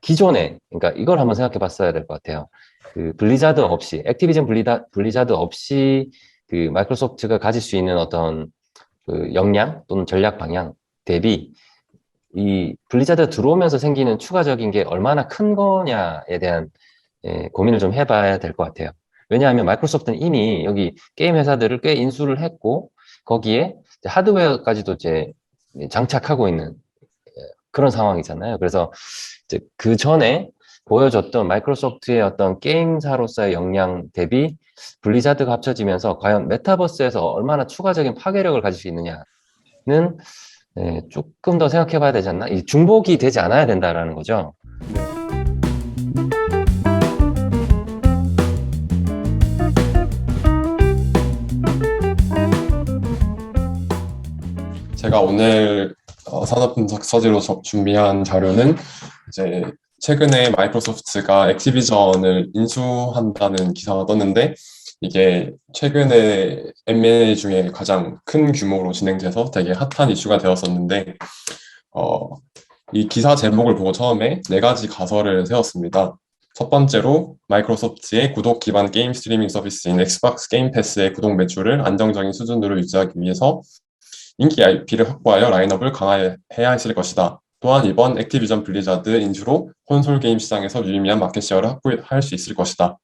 기존에, 그러니까 이걸 한번 생각해 봤어야 될 것 같아요. 그 블리자드 없이, 액티비전 블리자드 없이 그 마이크로소프트가 가질 수 있는 어떤 그 역량 또는 전략 방향 대비 이 블리자드 들어오면서 생기는 추가적인 게 얼마나 큰 거냐에 대한 고민을 좀 해봐야 될 것 같아요. 왜냐하면 마이크로소프트는 이미 여기 게임 회사들을 꽤 인수를 했고 거기에 이제 하드웨어까지도 이제 장착하고 있는 그런 상황이잖아요. 그래서 이제 그 전에 보여줬던 마이크로소프트의 어떤 게임사로서의 역량 대비 블리자드가 합쳐지면서 과연 메타버스에서 얼마나 추가적인 파괴력을 가질 수 있느냐는 조금 더 생각해 봐야 되지 않나? 이 중복이 되지 않아야 된다라는 거죠. 네. 제가 오늘 산업 분석 서재로 준비한 자료는 이제 최근에 마이크로소프트가 액티비전을 인수한다는 기사가 떴는데 이게 최근에 M&A 중에 가장 큰 규모로 진행돼서 되게 핫한 이슈가 되었었는데 어, 이 기사 제목을 보고 처음에 네 가지 가설을 세웠습니다. 첫 번째로 마이크로소프트의 구독 기반 게임 스트리밍 서비스인 엑스박스 게임 패스의 구독 매출을 안정적인 수준으로 유지하기 위해서 인기 IP를 확보하여 라인업을 강화해야 했을 것이다. 또한 이번 액티비전 블리자드 인수로 콘솔 게임 시장에서 유의미한 마켓 시어를 확보할 수 있을 것이다.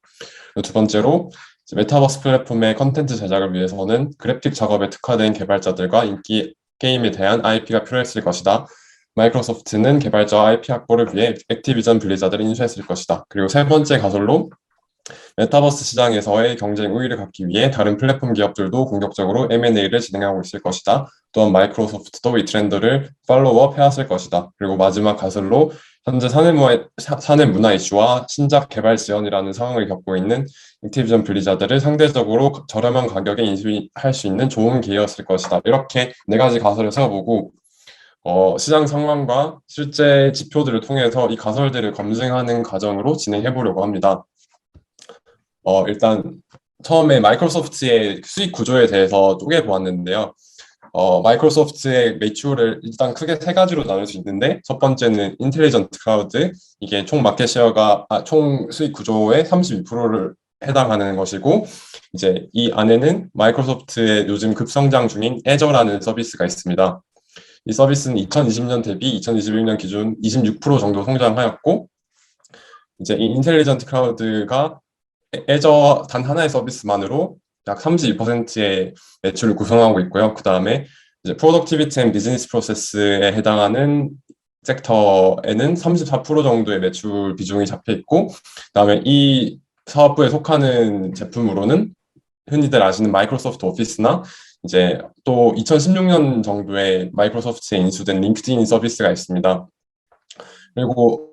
두 번째로 메타버스 플랫폼의 컨텐츠 제작을 위해서는 그래픽 작업에 특화된 개발자들과 인기 게임에 대한 IP가 필요했을 것이다. 마이크로소프트는 개발자와 IP 확보를 위해 액티비전 블리자드를 인수했을 것이다. 그리고 세 번째 가설로 메타버스 시장에서의 경쟁 우위를 갖기 위해 다른 플랫폼 기업들도 공격적으로 M&A를 진행하고 있을 것이다. 또한 마이크로소프트도 이 트렌드를 팔로우업 해왔을 것이다. 그리고 마지막 가설로 현재 사내 문화 이슈와 신작 개발 지연이라는 상황을 겪고 있는 액티비전 블리자드를 상대적으로 저렴한 가격에 인수할 수 있는 좋은 기회였을 것이다. 이렇게 네 가지 가설을 세워보고 시장 상황과 실제 지표들을 통해서 이 가설들을 검증하는 과정으로 진행해 보려고 합니다. 일단 처음에 마이크로소프트의 수익 구조에 대해서 쪼개보았는데요. 마이크로소프트의 매출을 일단 크게 세 가지로 나눌 수 있는데 첫 번째는 인텔리전트 클라우드, 이게 총 마켓 셰어가 총 수익 구조의 32%를 해당하는 것이고 이제 이 안에는 마이크로소프트의 요즘 급성장 중인 애저라는 서비스가 있습니다. 이 서비스는 2020년 대비 2021년 기준 26% 정도 성장하였고 이제 이 인텔리전트 클라우드가 애저 단 하나의 서비스만으로 약 32%의 매출을 구성하고 있고요. 그 다음에 이제 프로덕티비티 앤 비즈니스 프로세스에 해당하는 섹터에는 34% 정도의 매출 비중이 잡혀 있고, 그다음에 이 사업부에 속하는 제품으로는 흔히들 아시는 마이크로소프트 오피스나 이제 또 2016년 정도에 마이크로소프트에 인수된 링크드인 서비스가 있습니다. 그리고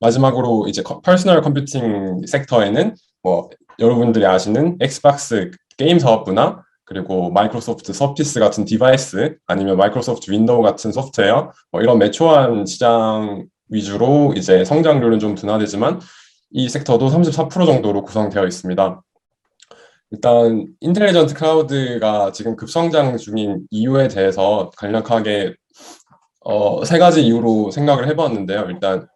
마지막으로 이제 퍼스널 컴퓨팅 섹터에는 뭐 여러분들이 아시는 엑스박스 게임 사업부나 그리고 마이크로소프트 서피스 같은 디바이스 아니면 마이크로소프트 윈도우 같은 소프트웨어 이런 매초한 시장 위주로 이제 성장률은 좀 둔화되지만 이 섹터도 34% 정도로 구성되어 있습니다. 일단 인텔리전트 클라우드가 지금 급성장 중인 이유에 대해서 간략하게 세 가지 이유로 생각을 해봤는데요. 일단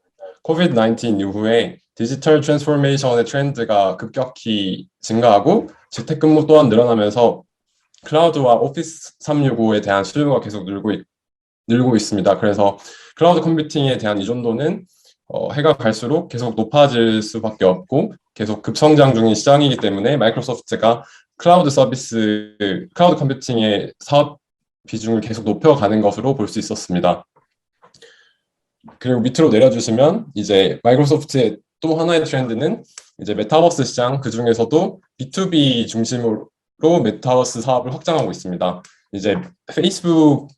코비드-19 이후에 디지털 트랜스포메이션의 트렌드가 급격히 증가하고 재택근무 또한 늘어나면서 클라우드와 오피스 365에 대한 수요가 계속 늘고 있습니다. 그래서 클라우드 컴퓨팅에 대한依存도는 해가 갈수록 계속 높아질 수밖에 없고 계속 급성장 중인 시장이기 때문에 마이크로소프트가 클라우드 컴퓨팅의 사업 비중을 계속 높여가는 것으로 볼 수 있었습니다. 그리고 밑으로 내려주시면 이제 마이크로소프트의 또 하나의 트렌드는 이제 메타버스 시장, 그 중에서도 B2B 중심으로 메타버스 사업을 확장하고 있습니다. 이제 페이스북,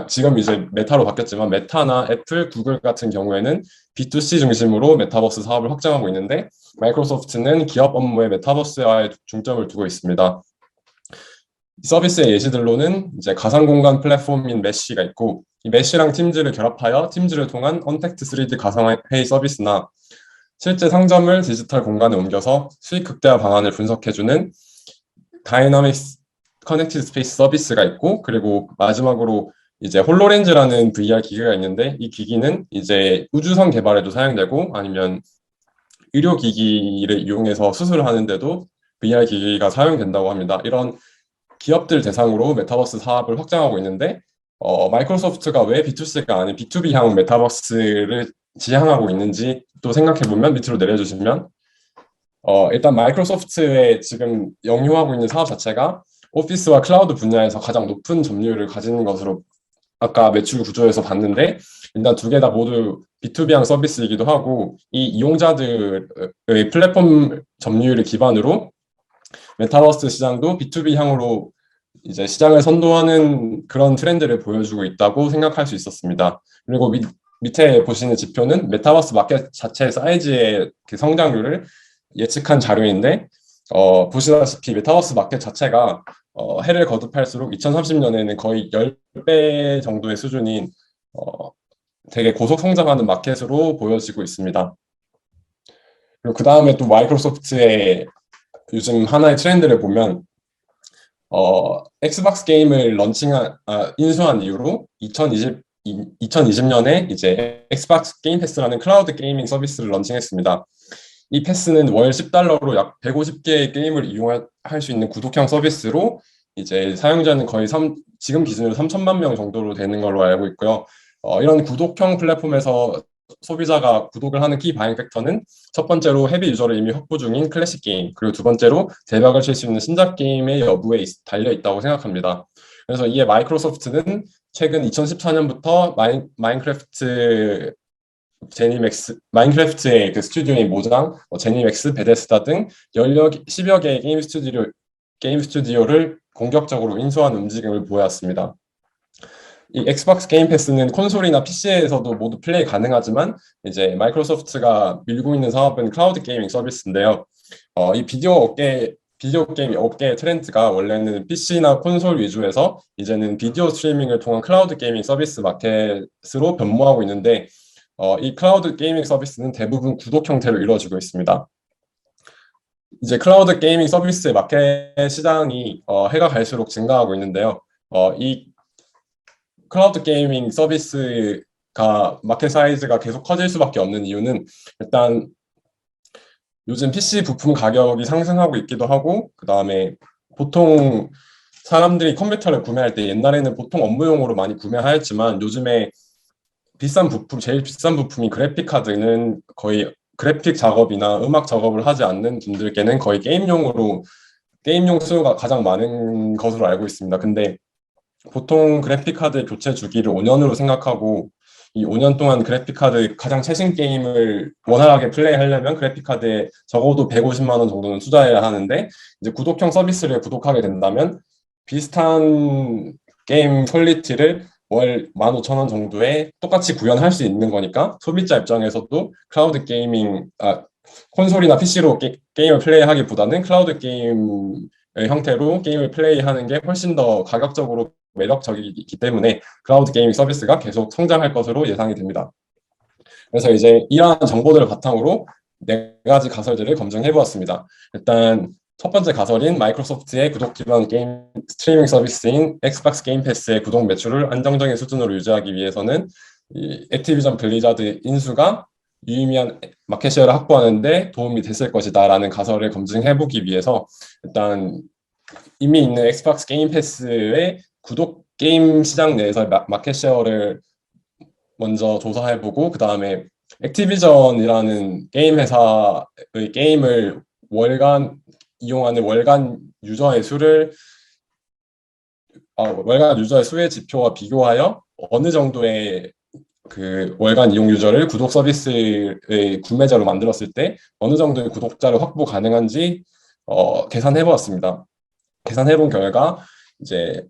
지금 이제 메타로 바뀌었지만 메타나 애플, 구글 같은 경우에는 B2C 중심으로 메타버스 사업을 확장하고 있는데 마이크로소프트는 기업 업무에 메타버스와의 중점을 두고 있습니다. 이 서비스의 예시들로는 이제 가상 공간 플랫폼인 메쉬가 있고 이 메쉬랑 팀즈를 결합하여 팀즈를 통한 언택트 3D 가상회의 서비스나 실제 상점을 디지털 공간에 옮겨서 수익 극대화 방안을 분석해주는 다이나믹 커넥티드 스페이스 서비스가 있고 그리고 마지막으로 이제 홀로렌즈라는 VR 기기가 있는데 이 기기는 이제 우주선 개발에도 사용되고 아니면 의료기기를 이용해서 수술을 하는데도 VR 기기가 사용된다고 합니다. 이런 기업들 대상으로 메타버스 사업을 확장하고 있는데 마이크로소프트가 왜 B2C가 아닌 B2B형 메타버스를 지향하고 있는지 또 생각해보면 밑으로 내려주시면 일단 마이크로소프트의 지금 영위하고 있는 사업 자체가 오피스와 클라우드 분야에서 가장 높은 점유율을 가지는 것으로 아까 매출 구조에서 봤는데 일단 두 개 다 모두 B2B형 서비스이기도 하고 이 이용자들의 플랫폼 점유율을 기반으로 메타버스 시장도 B2B향으로 이제 시장을 선도하는 그런 트렌드를 보여주고 있다고 생각할 수 있었습니다. 그리고 밑에 보시는 지표는 메타버스 마켓 자체 사이즈의 그 성장률을 예측한 자료인데 보시다시피 메타버스 마켓 자체가 해를 거듭할수록 2030년에는 거의 10배 정도의 수준인 되게 고속 성장하는 마켓으로 보여지고 있습니다. 그리고 그 다음에 또 마이크로소프트의 요즘 하나의 트렌드를 보면 엑스박스 게임을 인수한 이후로 2020년에 이제 엑스박스 게임 패스라는 클라우드 게이밍 서비스를 런칭했습니다. 이 패스는 월 $10로 약 150개의 게임을 이용할 수 있는 구독형 서비스로 이제 사용자는 거의 지금 기준으로 3천만 명 정도로 되는 걸로 알고 있고요. 이런 구독형 플랫폼에서 소비자가 구독을 하는 키 바잉 팩터는 첫 번째로 헤비 유저를 이미 확보 중인 클래식 게임, 그리고 두 번째로 대박을 칠 수 있는 신작 게임의 여부에 달려 있다고 생각합니다. 그래서 이에 마이크로소프트는 최근 2014년부터 마인크래프트의 그 스튜디오인 모장, 제니맥스, 베데스다 등 10여 개의 게임 스튜디오를 공격적으로 인수한 움직임을 보였습니다. 이 엑스박스 게임 패스는 콘솔이나 PC에서도 모두 플레이 가능하지만 이제 마이크로소프트가 밀고 있는 사업은 클라우드 게이밍 서비스인데요. 이 비디오 게임 업계의 트렌드가 원래는 PC나 콘솔 위주에서 이제는 비디오 스트리밍을 통한 클라우드 게이밍 서비스 마켓으로 변모하고 있는데 이 클라우드 게이밍 서비스는 대부분 구독 형태로 이루어지고 있습니다. 이제 클라우드 게이밍 서비스의 마켓 시장이 해가 갈수록 증가하고 있는데요. 이 클라우드 게이밍 서비스가 마켓 사이즈가 계속 커질 수밖에 없는 이유는 일단 요즘 PC 부품 가격이 상승하고 있기도 하고 그 다음에 보통 사람들이 컴퓨터를 구매할 때 옛날에는 보통 업무용으로 많이 구매하였지만 요즘에 제일 비싼 부품이 그래픽 카드는 거의 그래픽 작업이나 음악 작업을 하지 않는 분들께는 거의 게임용 수요가 가장 많은 것으로 알고 있습니다. 근데 보통 그래픽카드 교체 주기를 5년으로 생각하고 이 5년 동안 그래픽카드 가장 최신 게임을 원활하게 플레이하려면 그래픽카드에 적어도 150만 원 정도는 투자해야 하는데 이제 구독형 서비스를 구독하게 된다면 비슷한 게임 퀄리티를 월 15,000원 정도에 똑같이 구현할 수 있는 거니까 소비자 입장에서도 콘솔이나 PC로 게임을 플레이하기보다는 클라우드 게임 형태로 게임을 플레이하는 게 훨씬 더 가격적으로 매력적이기 때문에 클라우드 게이밍 서비스가 계속 성장할 것으로 예상이 됩니다. 그래서 이제 이러한 정보들을 바탕으로 4가지 가설들을 검증해 보았습니다. 일단 첫 번째 가설인 마이크로소프트의 구독 기반 게임 스트리밍 서비스인 엑스박스 게임 패스의 구독 매출을 안정적인 수준으로 유지하기 위해서는 이 액티비전 블리자드 인수가 유의미한 마켓 셰어를 확보하는 데 도움이 됐을 것이다 라는 가설을 검증해 보기 위해서 일단 이미 있는 엑스박스 게임 패스의 구독 게임 시장 내에서 마켓 셰어를 먼저 조사해보고 그 다음에 액티비전이라는 게임 회사의 게임을 월간 이용하는 월간 유저의 수의 지표와 비교하여 어느 정도의 그 월간 이용 유저를 구독 서비스의 구매자로 만들었을 때 어느 정도의 구독자를 확보 가능한지 계산해보았습니다. 계산해본 결과 이제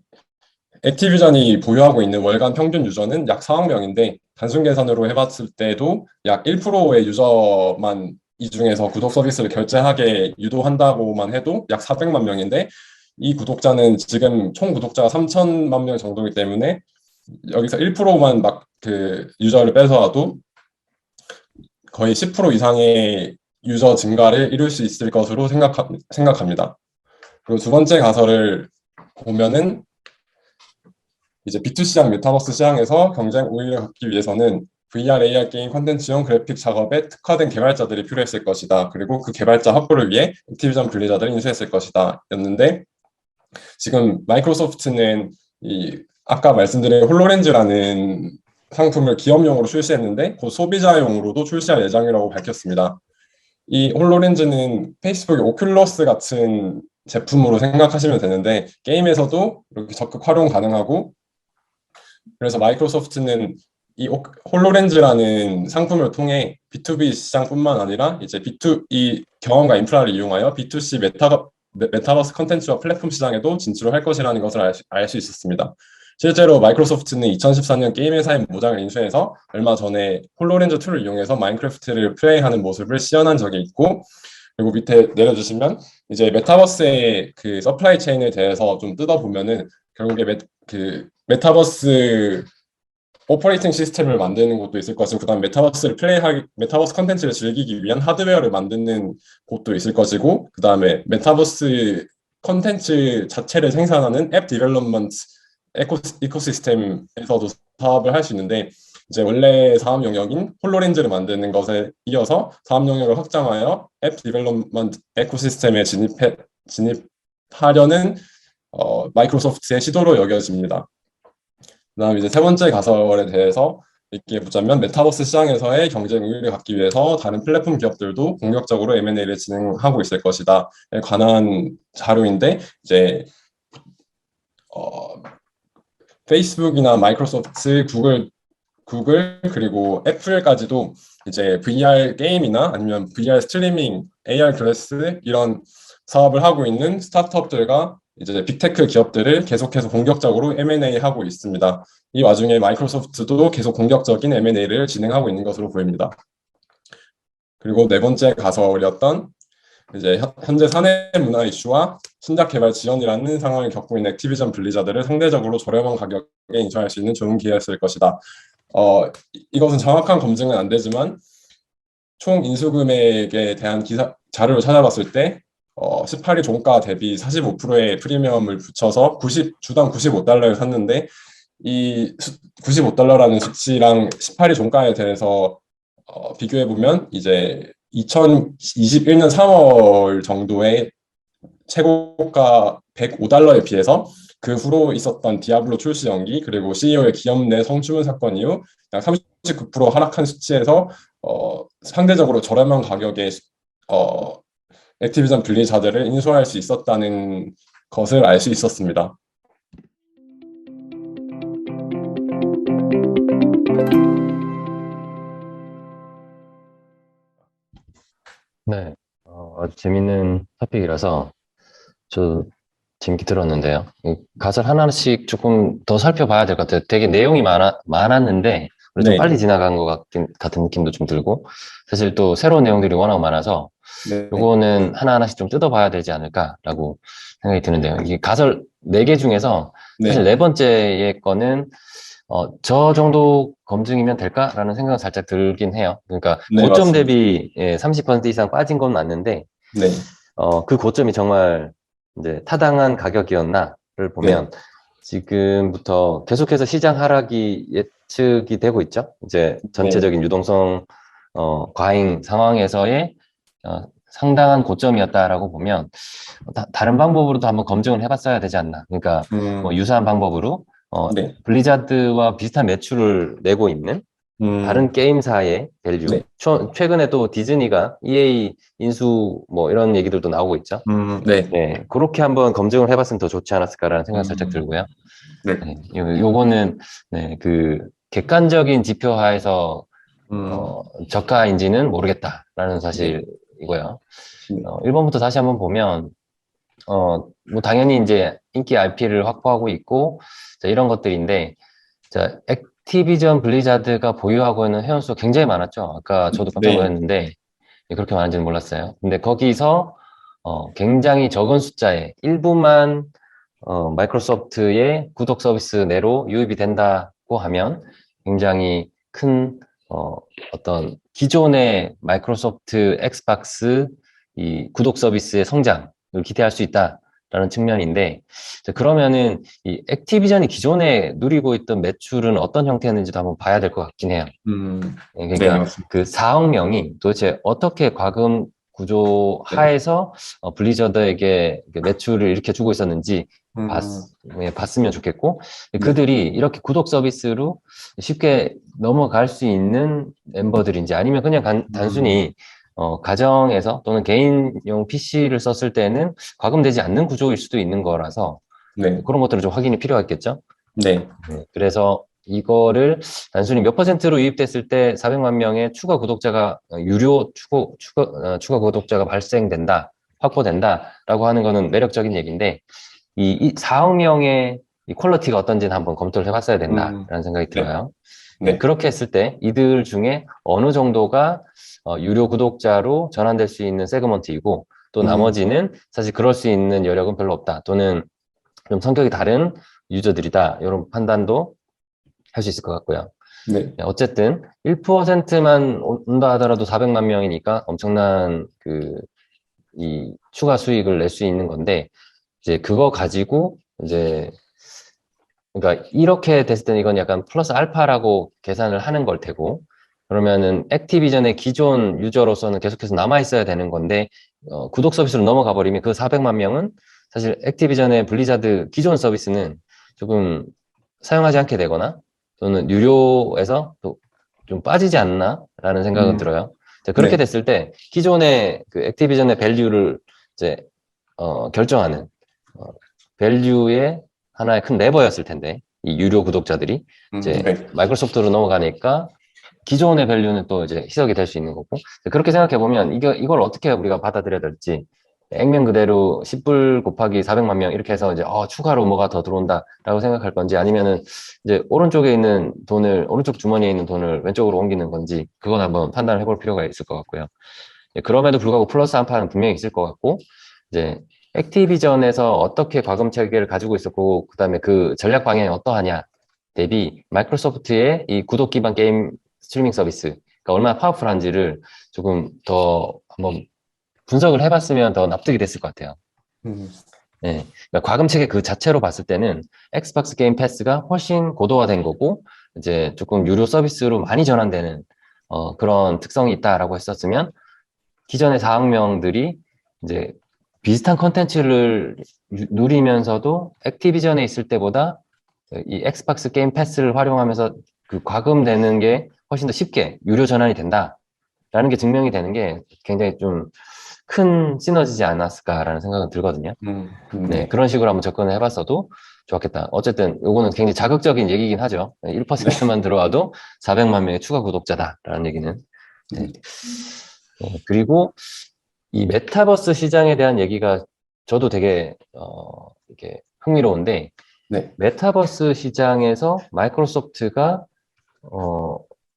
액티비전이 보유하고 있는 월간 평균 유저는 약 4억 명인데 단순 계산으로 해봤을 때도 약 1%의 유저만 이 중에서 구독 서비스를 결제하게 유도한다고만 해도 약 400만 명인데 이 구독자는 지금 총 구독자가 3천만 명 정도이기 때문에 여기서 1%만 그 유저를 빼서라도 거의 10% 이상의 유저 증가를 이룰 수 있을 것으로 생각합니다. 그리고 두 번째 가설을 보면은 이제 B2 시장, 메타버스 시장에서 경쟁 우위를 갖기 위해서는 VR, AR 게임 콘텐츠용 그래픽 작업에 특화된 개발자들이 필요했을 것이다. 그리고 그 개발자 확보를 위해 액티비전 블리자드를 인수했을 것이다. 였는데 지금 마이크로소프트는 이 아까 말씀드린 홀로렌즈라는 상품을 기업용으로 출시했는데 곧 소비자용으로도 출시할 예정이라고 밝혔습니다. 이 홀로렌즈는 페이스북의 오큘러스 같은 제품으로 생각하시면 되는데 게임에서도 이렇게 적극 활용 가능하고 그래서 마이크로소프트는 이 홀로렌즈라는 상품을 통해 B2B 시장뿐만 아니라 이제 이 경험과 인프라를 이용하여 B2C 메타버스 컨텐츠와 플랫폼 시장에도 진출을 할 것이라는 것을 알 수 있었습니다. 실제로 마이크로소프트는 2014년 게임 회사인 모장을 인수해서 얼마 전에 홀로렌즈 툴을 이용해서 마인크래프트를 플레이하는 모습을 시연한 적이 있고 그리고 밑에 내려주시면 이제 메타버스의 그 서플라이 체인에 대해서 좀 뜯어보면은 결국에 메타버스 오퍼레이팅 시스템을 만드는 곳도 있을 것이고 그다음 메타버스 컨텐츠를 즐기기 위한 하드웨어를 만드는 곳도 있을 것이고 그다음에 메타버스 컨텐츠 자체를 생산하는 앱 디벨롭먼트 이코시스템에서도 사업을 할 수 있는데 이제 원래 사업 영역인 홀로렌즈를 만드는 것에 이어서 사업 영역을 확장하여 앱 디벨롭먼트 에코시스템에 진입하려는 마이크로소프트의 시도로 여겨집니다. 그다음 이제 세 번째 가설에 대해서 얘기해 보자면 메타버스 시장에서의 경쟁 우위를 갖기 위해서 다른 플랫폼 기업들도 공격적으로 M&A를 진행하고 있을 것이다에 관한 자료인데 이제 페이스북이나 마이크로소프트, 구글 그리고 애플까지도 이제 VR 게임이나 아니면 VR 스트리밍, AR 글래스 이런 사업을 하고 있는 스타트업들과 이제 빅테크 기업들을 계속해서 공격적으로 M&A 하고 있습니다. 이 와중에 마이크로소프트도 계속 공격적인 M&A를 진행하고 있는 것으로 보입니다. 그리고 네 번째 가설이었던 이제 현재 사내 문화 이슈와 신작 개발 지연이라는 상황을 겪고 있는 액티비전 블리자드를 상대적으로 저렴한 가격에 인수할 수 있는 좋은 기회였을 것이다. 이것은 정확한 검증은 안 되지만 총 인수 금액에 대한 자료를 찾아봤을 때 18일 종가 대비 45%의 프리미엄을 붙여서 주당 95달러를 샀는데 이 95달러라는 수치랑 18일 종가에 대해서 비교해보면 이제 2021년 3월 정도의 최고가 105달러에 비해서 그 후로 있었던 디아블로 출시 연기 그리고 CEO의 기업 내 성추문 사건 이후 약 39% 하락한 수치에서 상대적으로 저렴한 가격에 액티비전 블리자드를 인수할 수 있었다는 것을 알 수 있었습니다. 네, 아주 재밌는 토픽이라서 저 재밌게 들었는데요. 이 가설 하나씩 조금 더 살펴봐야 될 것 같아요. 되게 내용이 많았는데 좀 네. 빨리 지나간 것 같은 느낌도 좀 들고 사실 또 새로운 내용들이 워낙 많아서 네. 요거는 하나하나씩 좀 뜯어봐야 되지 않을까라고 생각이 드는데요. 이게 가설 4개 중에서 사실 네. 네 번째의 거는 저 정도 검증이면 될까라는 생각은 살짝 들긴 해요. 그러니까 네, 고점 맞습니다. 대비 30% 이상 빠진 건 맞는데 네. 그 고점이 정말 이제 타당한 가격이었나를 보면 네. 지금부터 계속해서 시장 하락이 예측이 되고 있죠. 이제 네. 전체적인 유동성 과잉 상황에서의 상당한 고점이었다라고 보면 다른 방법으로도 한번 검증을 해봤어야 되지 않나. 그러니까 뭐 유사한 방법으로 네. 블리자드와 비슷한 매출을 내고 있는 다른 게임사의 밸류. 네. 최근에 또 디즈니가 EA 인수 뭐 이런 얘기들도 나오고 있죠. 네. 네, 그렇게 한번 검증을 해봤으면 더 좋지 않았을까라는 생각이 살짝 들고요. 네. 네, 요거는 네, 그 객관적인 지표하에서 저가인지는 모르겠다라는 네. 사실이고요. 네. 1번부터 다시 한번 보면 뭐 당연히 이제 인기 IP를 확보하고 있고 자, 이런 것들인데 자, 액티비전 블리자드가 보유하고 있는 회원수가 굉장히 많았죠. 아까 저도 깜짝 네. 놀랐는데 그렇게 많은지는 몰랐어요. 근데 거기서 굉장히 적은 숫자의 일부만 마이크로소프트의 구독 서비스 내로 유입이 된다고 하면 굉장히 큰 어떤 기존의 마이크로소프트 엑스박스 이 구독 서비스의 성장을 기대할 수 있다. 라는 측면인데, 이제 그러면은 이 액티비전이 기존에 누리고 있던 매출은 어떤 형태였는지도 한번 봐야 될 것 같긴 해요. 예, 네, 그러니까 맞습니다. 그 4억 명이 도대체 어떻게 과금 구조 네. 하에서 블리자드에게 그 매출을 이렇게 주고 있었는지 봤, 음, 예, 봤으면 좋겠고, 네. 그들이 이렇게 구독 서비스로 쉽게 넘어갈 수 있는 멤버들인지 아니면 그냥 음, 단순히 가정에서 또는 개인용 PC를 썼을 때는 과금되지 않는 구조일 수도 있는 거라서 네. 그런 것들은 좀 확인이 필요하겠죠. 네. 그래서 이거를 단순히 몇 퍼센트로 유입됐을 때 400만 명의 추가 구독자가 유료 추가 구독자가 발생된다, 확보된다라고 하는 거는 매력적인 얘기인데 이 4억 명의 이 퀄리티가 어떤지는 한번 검토를 해봤어야 음, 된다라는 생각이 네. 들어요. 네, 네. 그렇게 했을 때 이들 중에 어느 정도가 유료 구독자로 전환될 수 있는 세그먼트이고 또 음, 나머지는 사실 그럴 수 있는 여력은 별로 없다 또는 좀 성격이 다른 유저들이다 이런 판단도 할 수 있을 것 같고요. 네. 네, 어쨌든 1%만 온다 하더라도 400만 명이니까 엄청난 이 추가 수익을 낼 수 있는 건데 이제 그거 가지고 이제 그러니까 이렇게 됐을 때는 이건 약간 플러스 알파라고 계산을 하는 걸 테고 그러면은 액티비전의 기존 유저로서는 계속해서 남아 있어야 되는 건데 구독 서비스로 넘어가 버리면 그 400만 명은 사실 액티비전의 블리자드 기존 서비스는 조금 사용하지 않게 되거나 또는 유료에서 또 좀 빠지지 않나라는 생각은 음, 들어요. 이제 그렇게 네. 됐을 때 기존의 그 액티비전의 밸류를 이제 결정하는 어, 밸류의 하나의 큰 레버였을 텐데 이 유료 구독자들이 이제 네. 마이크로소프트로 넘어가니까 기존의 밸류는 또 이제 희석이 될 수 있는 거고 그렇게 생각해 보면 이걸 어떻게 우리가 받아들여야 될지 액면 그대로 10불 곱하기 400만 명 이렇게 해서 이제 추가로 뭐가 더 들어온다라고 생각할 건지 아니면은 이제 오른쪽에 있는 돈을 오른쪽 주머니에 있는 돈을 왼쪽으로 옮기는 건지 그건 한번 판단을 해볼 필요가 있을 것 같고요. 그럼에도 불구하고 플러스 한파는 분명히 있을 것 같고 이제 액티비전에서 어떻게 과금 체계를 가지고 있었고 그다음에 그 전략 방향이 어떠하냐 대비 마이크로소프트의 이 구독 기반 게임 스트리밍 서비스가 얼마나 파워풀한지를 조금 더 한번 분석을 해봤으면 더 납득이 됐을 것 같아요. 음, 네. 그러니까 과금 체계 그 자체로 봤을 때는 엑스박스 게임 패스가 훨씬 고도화된 거고 이제 조금 유료 서비스로 많이 전환되는 그런 특성이 있다라고 했었으면 기존의 4억 명들이 이제 비슷한 컨텐츠를 누리면서도 액티비전에 있을 때보다 이 엑스박스 게임 패스를 활용하면서 그 과금되는 게 훨씬 더 쉽게 유료 전환이 된다라는 게 증명이 되는 게 굉장히 좀 큰 시너지지 않았을까라는 생각은 들거든요. 네, 네. 그런 식으로 한번 접근을 해봤어도 좋았겠다. 어쨌든 요거는 굉장히 자극적인 얘기긴 하죠. 네. 1%만 들어와도 400만 명의 추가 구독자다라는 얘기는. 네. 그리고 이 메타버스 시장에 대한 얘기가 저도 되게 이렇게 흥미로운데 네. 메타버스 시장에서 마이크로소프트가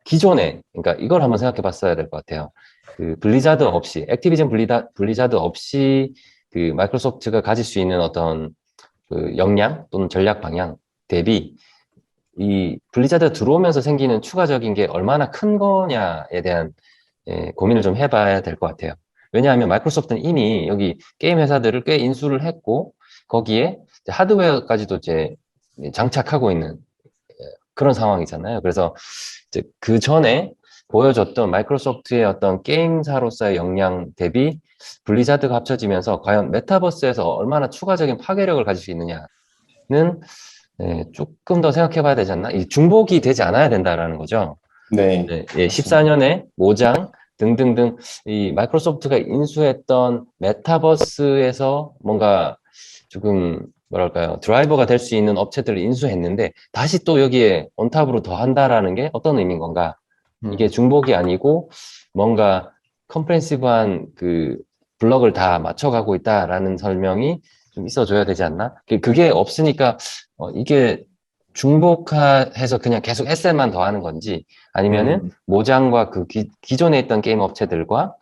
기존에 그러니까 이걸 한번 생각해 봤어야 될 것 같아요. 그 블리자드 없이 액티비전 블리자드 없이 그 마이크로소프트가 가질 수 있는 어떤 그 역량 또는 전략 방향 대비 이 블리자드 들어오면서 생기는 추가적인 게 얼마나 큰 거냐에 대한 고민을 좀 해봐야 될 것 같아요. 왜냐하면 마이크로소프트는 이미 여기 게임 회사들을 꽤 인수를 했고 거기에 이제 하드웨어까지도 이제 장착하고 있는 그런 상황이잖아요. 그래서 이제 그 전에 보여줬던 마이크로소프트의 어떤 게임사로서의 역량 대비 블리자드가 합쳐지면서 과연 메타버스에서 얼마나 추가적인 파괴력을 가질 수 있느냐는 조금 더 생각해 봐야 되지 않나? 이 중복이 되지 않아야 된다라는 거죠. 네. 네, 맞습니다. 14년에 모장 등등등 이 마이크로소프트가 인수했던 메타버스에서 뭔가 조금 뭐랄까요 드라이버가 될 수 있는 업체들을 인수했는데 다시 또 여기에 온탑으로 더 한다라는 게 어떤 의미인 건가? 이게 음, 중복이 아니고 뭔가 컴프렌시브한 그 블럭을 다 맞춰가고 있다라는 설명이 좀 있어줘야 되지 않나? 그게 없으니까 이게 중복해서 그냥 계속 SL만 더 하는 건지 아니면은 음, 모장과 그 기존에 있던 게임 업체들과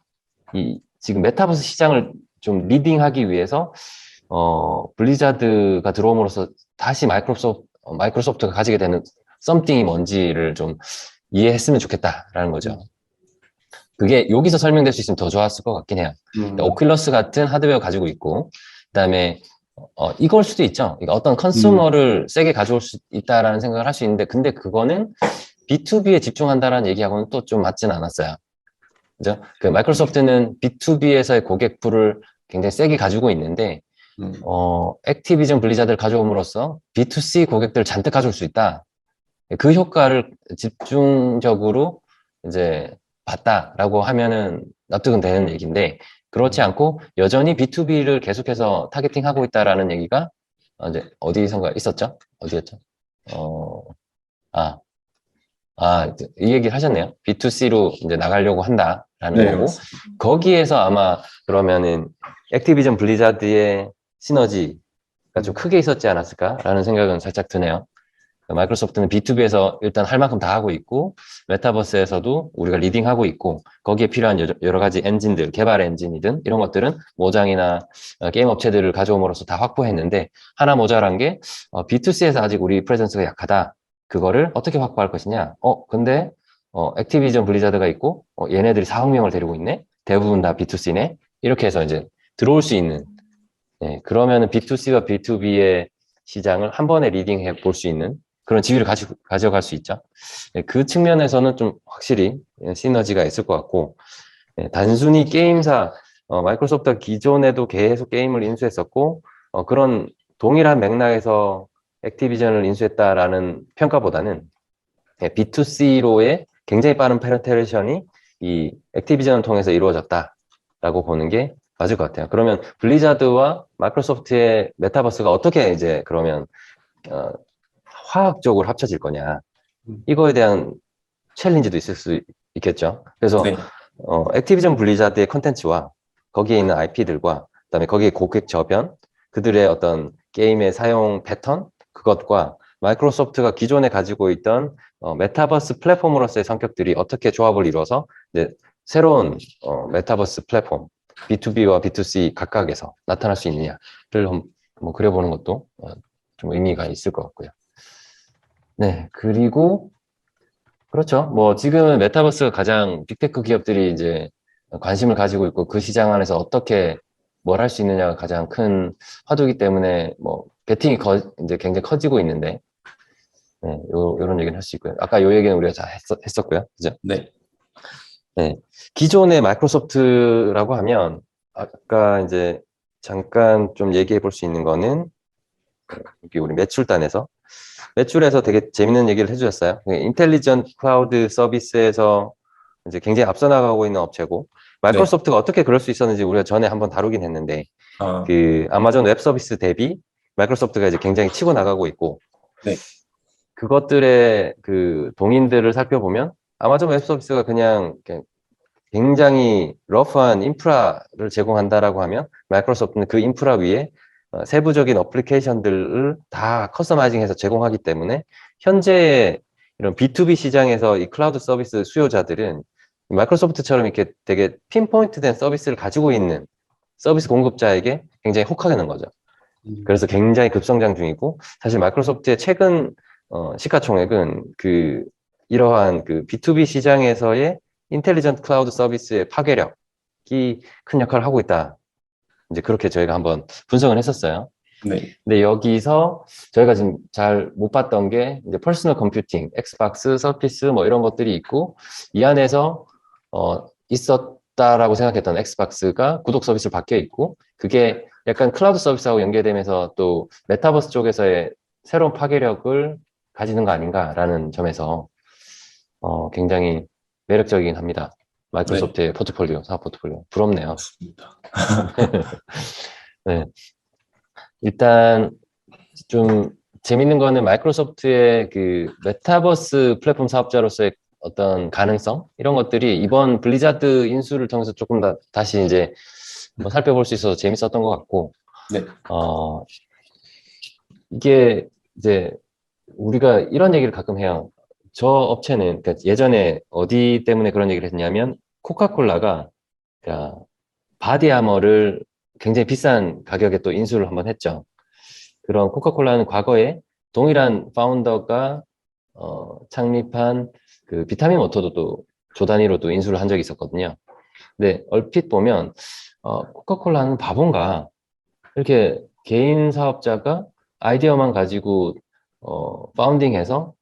이 지금 메타버스 시장을 좀 리딩하기 위해서 블리자드가 들어옴으로써 다시 마이크로소프트가 가지게 되는 썸띵이 뭔지를 좀 이해했으면 좋겠다라는 거죠. 그게 여기서 설명될 수 있으면 더 좋았을 것 같긴 해요. 그러니까 음, 오큘러스 같은 하드웨어 가지고 있고, 그다음에 이걸 수도 있죠. 그러니까 어떤 음, 컨슈머를 세게 가져올 수 있다라는 생각을 할 수 있는데, 근데 그거는 B2B에 집중한다라는 얘기하고는 또 좀 맞진 않았어요. 그죠? 그 마이크로소프트는 B2B에서의 고객풀을 굉장히 세게 가지고 있는데, 음, 액티비전 블리자드를 가져옴으로써 B2C 고객들을 잔뜩 가져올 수 있다. 그 효과를 집중적으로 이제 봤다라고 하면은 납득은 되는 얘기인데, 그렇지 않고 여전히 B2B를 계속해서 타겟팅하고 있다라는 얘기가 이제 어디선가 있었죠? 어디였죠? 어, 아, 이 얘기를 하셨네요. B2C로 이제 나가려고 한다라는 네, 거고, 맞습니다. 거기에서 아마 그러면은 액티비전 블리자드의 시너지가 좀 음, 크게 있었지 않았을까라는 생각은 살짝 드네요. 마이크로소프트는 B2B에서 일단 할 만큼 다 하고 있고, 메타버스에서도 우리가 리딩하고 있고, 거기에 필요한 여러 가지 엔진들, 개발 엔진이든 이런 것들은 모장이나 게임 업체들을 가져옴으로써 다 확보했는데, 하나 모자란 게 B2C에서 아직 우리 프레젠스가 약하다. 그거를 어떻게 확보할 것이냐? 근데 액티비전 블리자드가 있고, 얘네들이 4억 명을 데리고 있네? 대부분 다 B2C네? 이렇게 해서 이제 들어올 수 있는, 네, 그러면은 B2C와 B2B의 시장을 한 번에 리딩해 볼 수 있는 그런 지위를 가져갈 수 있죠. 네, 그 측면에서는 좀 확실히 시너지가 있을 것 같고, 네, 단순히 게임사, 마이크로소프트가 기존에도 계속 게임을 인수했었고, 그런 동일한 맥락에서 액티비전을 인수했다라는 평가보다는 B2C로의 굉장히 빠른 페네트레이션이 이 액티비전을 통해서 이루어졌다라고 보는 게 맞을 것 같아요. 그러면 블리자드와 마이크로소프트의 메타버스가 어떻게 이제 그러면 어, 화학적으로 합쳐질 거냐, 음, 이거에 대한 챌린지도 있을 수 있겠죠. 그래서 네, 액티비전 블리자드의 컨텐츠와 거기에 있는 IP들과 그다음에 거기에 고객 저변, 그들의 어떤 게임의 사용 패턴, 그것과 마이크로소프트가 기존에 가지고 있던 메타버스 플랫폼으로서의 성격들이 어떻게 조합을 이루어서 이제 새로운 메타버스 플랫폼 B2B와 B2C 각각에서 나타날 수 있느냐를 한번 그려보는 것도 좀 의미가 있을 것 같고요. 네, 그리고 그렇죠. 뭐 지금은 메타버스가 가장 빅테크 기업들이 이제 관심을 가지고 있고 그 시장 안에서 어떻게 뭘 할 수 있느냐가 가장 큰 화두이기 때문에 뭐 베팅이 이제 굉장히 커지고 있는데, 네, 요런 얘기는 할 수 있고요. 아까 요 얘기는 우리가 다 했었고요. 그죠? 네, 네. 기존의 마이크로소프트라고 하면 아까 이제 잠깐 좀 얘기해 볼 수 있는 거는 여기 우리 매출에서 되게 재밌는 얘기를 해주셨어요. 인텔리전트 클라우드 서비스에서 이제 굉장히 앞서 나가고 있는 업체고, 네, 마이크로소프트가 어떻게 그럴 수 있었는지 우리가 전에 한번 다루긴 했는데, 아, 그 아마존 웹 서비스 대비 마이크로소프트가 이제 굉장히 치고 나가고 있고, 네, 그것들의 그 동인들을 살펴보면 아마존 웹 서비스가 그냥 굉장히 러프한 인프라를 제공한다라고 하면 마이크로소프트는 그 인프라 위에 세부적인 어플리케이션들을 다 커스터마이징해서 제공하기 때문에 현재의 이런 B2B 시장에서 이 클라우드 서비스 수요자들은 마이크로소프트처럼 이렇게 되게 핀포인트된 서비스를 가지고 있는 서비스 공급자에게 굉장히 혹하게 는 거죠. 음, 그래서 굉장히 급성장 중이고, 사실 마이크로소프트의 최근 시가총액은 이러한 그 B2B 시장에서의 인텔리전트 클라우드 서비스의 파괴력이 큰 역할을 하고 있다. 이제 그렇게 저희가 한번 분석을 했었어요. 네, 근데 여기서 저희가 지금 잘 못 봤던 게 이제 퍼스널 컴퓨팅, 엑스박스, 서피스 뭐 이런 것들이 있고, 이 안에서 있었다라고 생각했던 엑스박스가 구독 서비스로 바뀌어 있고, 그게 약간 클라우드 서비스하고 연계되면서 또 메타버스 쪽에서의 새로운 파괴력을 가지는 거 아닌가라는 점에서 굉장히 매력적이긴 합니다. 네, 마이크로소프트의 포트폴리오, 사업 포트폴리오. 부럽네요. 맞습니다. 네. 일단 좀 재밌는 거는 마이크로소프트의 그 메타버스 플랫폼 사업자로서의 어떤 가능성 이런 것들이 이번 블리자드 인수를 통해서 조금 더 다시 이제 뭐 살펴볼 수 있어서 재밌었던 것 같고, 네, 어 이게 이제 우리가 이런 얘기를 가끔 해요. 저 업체는 그러니까 예전에 어디 때문에 그런 얘기를 했냐면 코카콜라가 그러니까 바디아머를 굉장히 비싼 가격에 또 인수를 한번 했죠. 그런 코카콜라는 과거에 동일한 파운더가 창립한 그 비타민 워터도 또 조 단위로도 인수를 한 적이 있었거든요. 근데 얼핏 보면 코카콜라는 바본가 이렇게 개인 사업자가 아이디어만 가지고 파운딩해서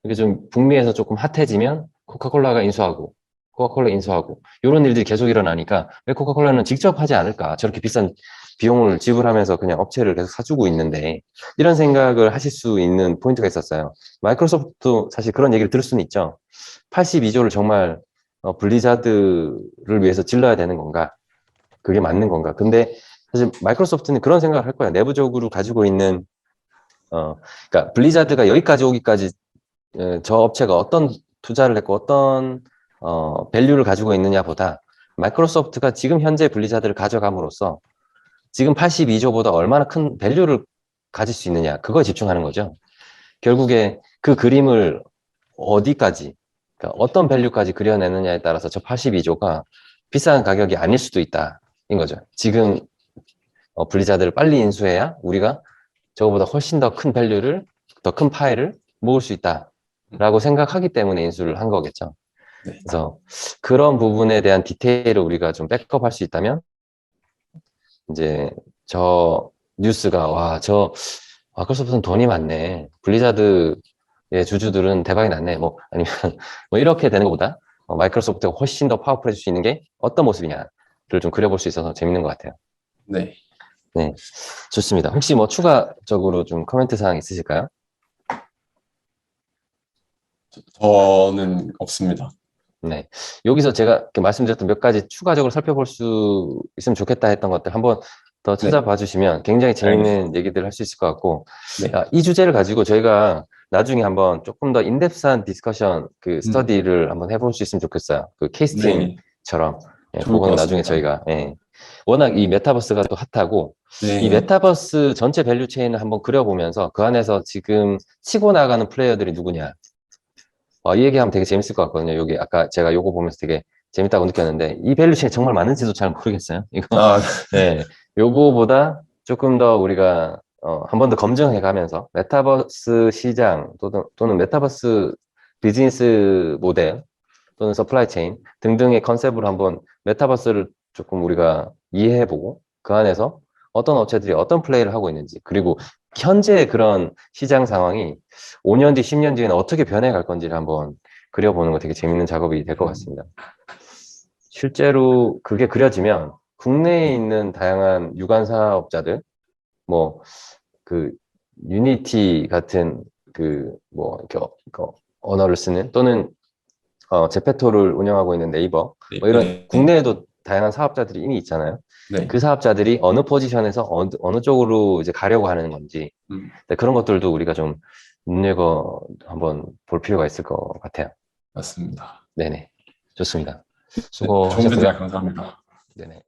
이게 좀 북미에서 조금 핫해지면 코카콜라 인수하고 이런 일들이 계속 일어나니까 왜 코카콜라는 직접 하지 않을까? 저렇게 비싼 비용을 지불하면서 그냥 업체를 계속 사주고 있는데 이런 생각을 하실 수 있는 포인트가 있었어요. 마이크로소프트도 사실 그런 얘기를 들을 수는 있죠. 82조를 정말 블리자드를 위해서 질러야 되는 건가? 그게 맞는 건가? 근데 사실 마이크로소프트는 그런 생각을 할 거야. 내부적으로 가지고 있는 그러니까 블리자드가 여기까지 오기까지 저 업체가 어떤 투자를 했고 어떤 밸류를 가지고 있느냐보다 마이크로소프트가 지금 현재 블리자드를 가져감으로써 지금 82조보다 얼마나 큰 밸류를 가질 수 있느냐 그거에 집중하는 거죠. 결국에 그 그림을 어디까지 그러니까 어떤 밸류까지 그려내느냐에 따라서 저 82조가 비싼 가격이 아닐 수도 있다 인 거죠. 지금 블리자드를 빨리 인수해야 우리가 저거보다 훨씬 더 큰 밸류를 더 큰 파일을 모을 수 있다라고 생각하기 때문에 인수를 한 거겠죠. 네. 그래서 그런 부분에 대한 디테일을 우리가 좀 백업할 수 있다면 이제 저 뉴스가 와, 저 마이크로소프트는 돈이 많네. 블리자드의 주주들은 대박이 났네. 뭐 아니면 뭐 이렇게 되는 것보다 마이크로소프트가 훨씬 더 파워풀해질 수 있는 게 어떤 모습이냐를 좀 그려볼 수 있어서 재밌는 것 같아요. 네. 네, 좋습니다. 혹시 뭐 추가적으로 좀 코멘트 사항 있으실까요? 저는 없습니다. 네. 여기서 제가 이렇게 말씀드렸던 몇 가지 추가적으로 살펴볼 수 있으면 좋겠다 했던 것들 한번 더 네. 찾아봐 주시면 굉장히 알겠습니다. 재밌는 얘기들을 할 수 있을 것 같고, 네. 이 주제를 가지고 저희가 나중에 한번 조금 더 인덱스한 디스커션 스터디를 한번 해볼 수 있으면 좋겠어요. 그 네. 케이스팀처럼. 예, 좋을 것 그거는 나중에 같습니다. 저희가, 예. 워낙 이 메타버스가 또 핫하고, 이 네. 메타버스 전체 밸류 체인을 한번 그려보면서 그 안에서 지금 치고 나가는 플레이어들이 누구냐. 이 얘기하면 되게 재밌을 것 같거든요. 여기 아까 제가 요거 보면서 되게 재밌다고 느꼈는데 이 밸류체인 정말 많은지도 잘 모르겠어요. 이거 아, 네, 요거보다 조금 더 우리가 한 번 더 검증해 가면서 메타버스 시장 또는 메타버스 비즈니스 모델 또는 서플라이 체인 등등의 컨셉으로 한번 메타버스를 조금 우리가 이해해보고 그 안에서 어떤 업체들이 어떤 플레이를 하고 있는지 그리고 현재 그런 시장 상황이 5년 뒤, 10년 뒤에는 어떻게 변해갈 건지를 한번 그려보는 거 되게 재밌는 작업이 될 것 같습니다. 실제로 그게 그려지면 국내에 있는 다양한 유관 사업자들, 뭐, 그, 유니티 같은 이렇게 언어를 쓰는 또는 제페토를 운영하고 있는 네이버, 뭐 이런 네. 국내에도 다양한 사업자들이 이미 있잖아요. 네. 그 사업자들이 어느 포지션에서 어느 쪽으로 이제 가려고 하는 건지, 그런 것들도 우리가 좀 눈여겨 한번 볼 필요가 있을 것 같아요. 맞습니다. 네네. 좋습니다. 네, 좋은 수고하셨고요. 대답 감사합니다. 네네.